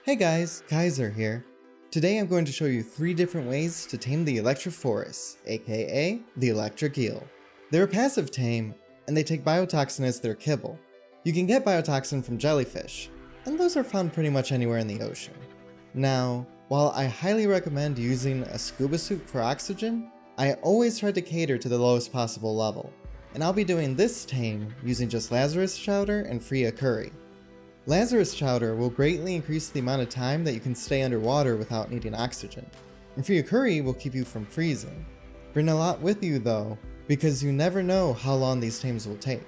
Hey guys, Kaiser here. Today I'm going to show you 3 different ways to tame the Electrophorus, aka the electric eel. They're a passive tame, and they take biotoxin as their kibble. You can get biotoxin from jellyfish, and those are found pretty much anywhere in the ocean. Now, while I highly recommend using a scuba suit for oxygen, I always try to cater to the lowest possible level, and I'll be doing this tame using just Lazarus chowder and Freya curry. Lazarus chowder will greatly increase the amount of time that you can stay underwater without needing oxygen, and Freya curry will keep you from freezing. Bring a lot with you though, because you never know how long these tames will take.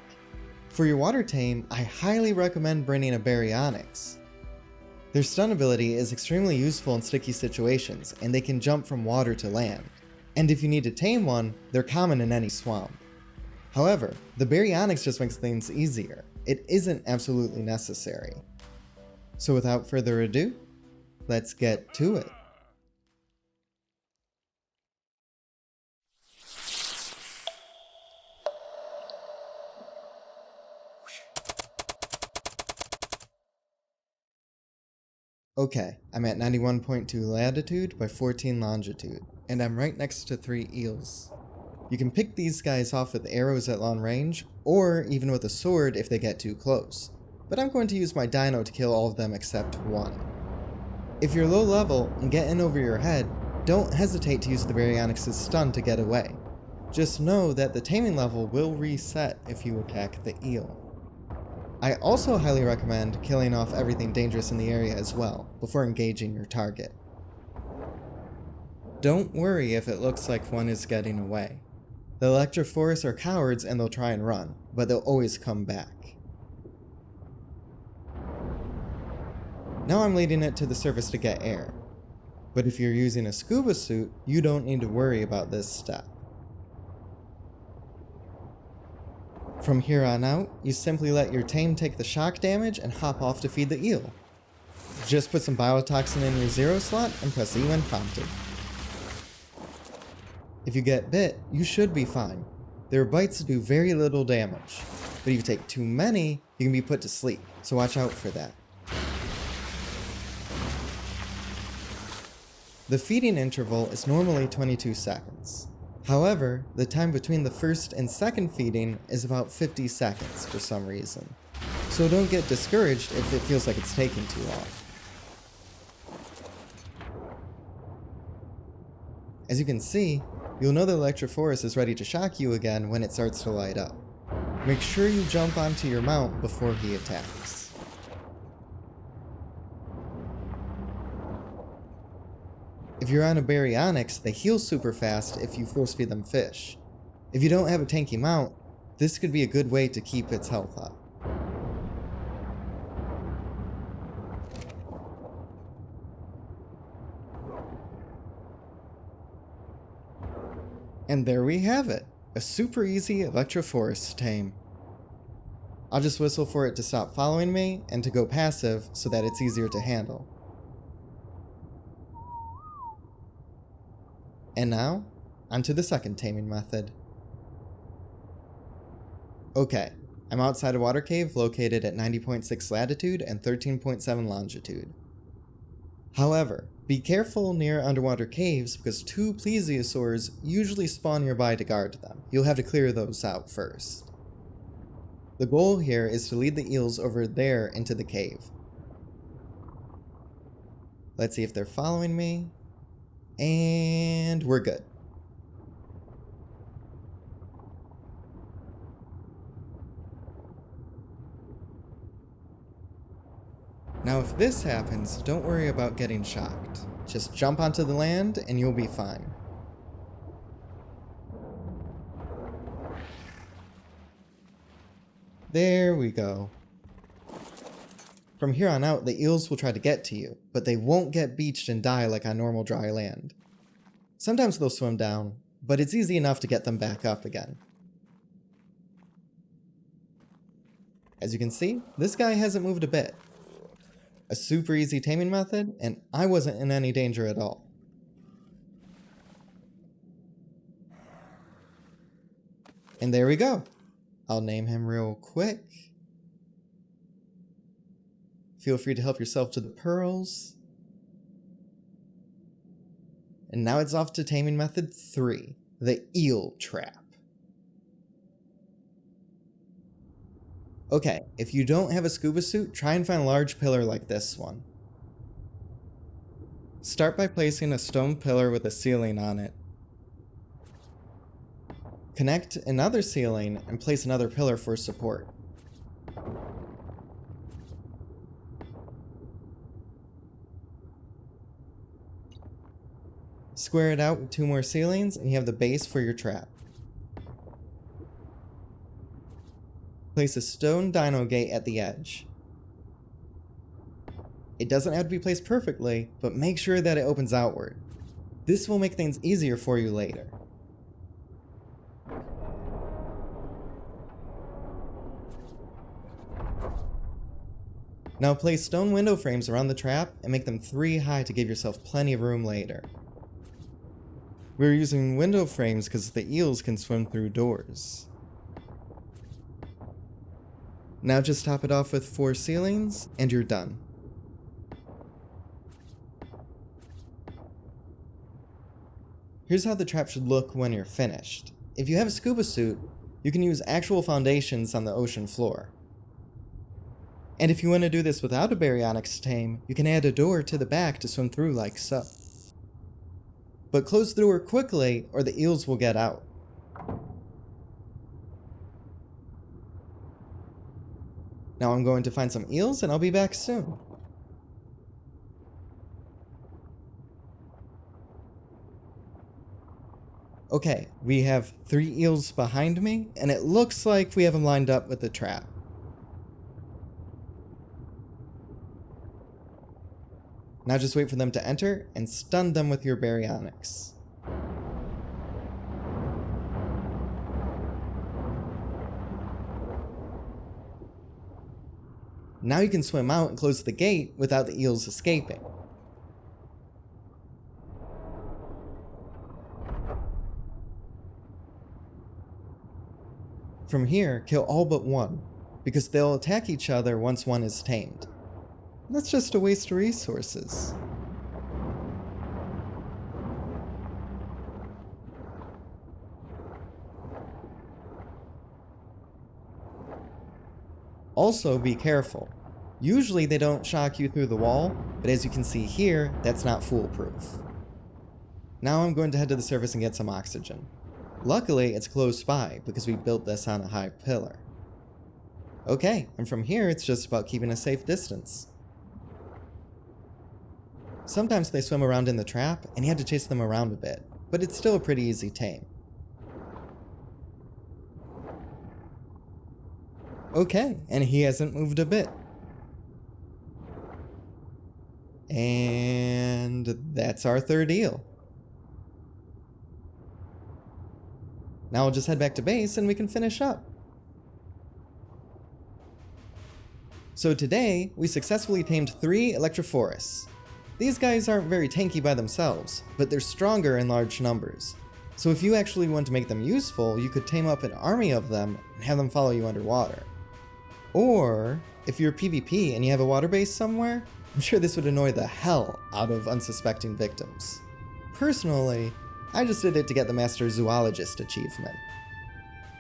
For your water tame, I highly recommend bringing a baryonyx. Their stun ability is extremely useful in sticky situations, and they can jump from water to land. And if you need to tame one, they're common in any swamp. However, the baryonyx just makes things easier. It isn't absolutely necessary. So without further ado, let's get to it. Okay, I'm at 91.2 latitude by 14 longitude, and I'm right next to 3 eels. You can pick these guys off with arrows at long range, or even with a sword if they get too close, but I'm going to use my dino to kill all of them except one. If you're low level and get in over your head, don't hesitate to use the baryonyx's stun to get away. Just know that the taming level will reset if you attack the eel. I also highly recommend killing off everything dangerous in the area as well, before engaging your target. Don't worry if it looks like one is getting away. The Electrophorus are cowards and they'll try and run, but they'll always come back. Now I'm leading it to the surface to get air. But if you're using a scuba suit, you don't need to worry about this step. From here on out, you simply let your tame take the shock damage and hop off to feed the eel. Just put some biotoxin in your 0 slot and press E when prompted. If you get bit, you should be fine. Their bites do very little damage, but if you take too many, you can be put to sleep, so watch out for that. The feeding interval is normally 22 seconds. However, the time between the first and second feeding is about 50 seconds for some reason, so don't get discouraged if it feels like it's taking too long. As you can see, you'll know the Electrophorus is ready to shock you again when it starts to light up. Make sure you jump onto your mount before he attacks. If you're on a baryonyx, they heal super fast if you force feed them fish. If you don't have a tanky mount, this could be a good way to keep its health up. And there we have it, a super easy Electrophorus tame. I'll just whistle for it to stop following me and to go passive so that it's easier to handle. And now, onto the second taming method. Okay, I'm outside a water cave located at 90.6 latitude and 13.7 longitude. However, be careful near underwater caves because 2 plesiosaurs usually spawn nearby to guard them. You'll have to clear those out first. The goal here is to lead the eels over there into the cave. Let's see if they're following me. And we're good. Now if this happens, don't worry about getting shocked. Just jump onto the land and you'll be fine. There we go. From here on out, the eels will try to get to you, but they won't get beached and die like on normal dry land. Sometimes they'll swim down, but it's easy enough to get them back up again. As you can see, this guy hasn't moved a bit. A super easy taming method, and I wasn't in any danger at all. And there we go. I'll name him real quick. feel free to help yourself to the pearls. And now it's off to taming method 3, the eel trap. Okay, if you don't have a scuba suit, try and find a large pillar like this one. Start by placing a stone pillar with a ceiling on it. Connect another ceiling and place another pillar for support. Square it out with 2 more ceilings and you have the base for your trap. Place a stone dino gate at the edge. It doesn't have to be placed perfectly, but make sure that it opens outward. This will make things easier for you later. Now place stone window frames around the trap and make them 3 high to give yourself plenty of room later. We're using window frames because the eels can swim through doors. Now just top it off with 4 ceilings and you're done. Here's how the trap should look when you're finished. If you have a scuba suit, you can use actual foundations on the ocean floor. And if you want to do this without a baryonyx tame, you can add a door to the back to swim through like so. But close the door quickly or the eels will get out. Now I'm going to find some eels and I'll be back soon. Okay, we have 3 eels behind me and it looks like we have them lined up with the trap. Now just wait for them to enter and stun them with your baryonyx. Now you can swim out and close the gate without the eels escaping. From here, kill all but one, because they'll attack each other once one is tamed. That's just a waste of resources. Also, be careful. Usually they don't shock you through the wall, but as you can see here, that's not foolproof. Now I'm going to head to the surface and get some oxygen. Luckily, it's close by because we built this on a high pillar. Okay, and from here it's just about keeping a safe distance. Sometimes they swim around in the trap, and you have to chase them around a bit, but it's still a pretty easy tame. Okay, and he hasn't moved a bit. And that's our 3rd eel. Now we'll just head back to base and we can finish up. So today, we successfully tamed 3 Electrophorus. These guys aren't very tanky by themselves, but they're stronger in large numbers. So if you actually want to make them useful, you could tame up an army of them and have them follow you underwater. Or, if you're PvP and you have a water base somewhere, I'm sure this would annoy the hell out of unsuspecting victims. Personally, I just did it to get the Master Zoologist achievement.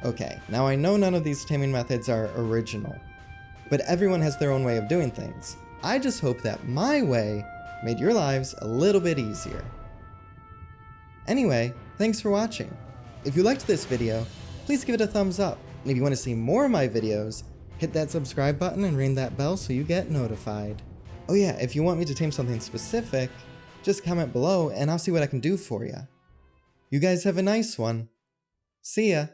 Okay, now I know none of these taming methods are original, but everyone has their own way of doing things. I just hope that my way made your lives a little bit easier. Anyway, thanks for watching. If you liked this video, please give it a thumbs up, and if you want to see more of my videos, hit that subscribe button and ring that bell so you get notified. Oh yeah, if you want me to tame something specific, just comment below and I'll see what I can do for you. You guys have a nice one. See ya!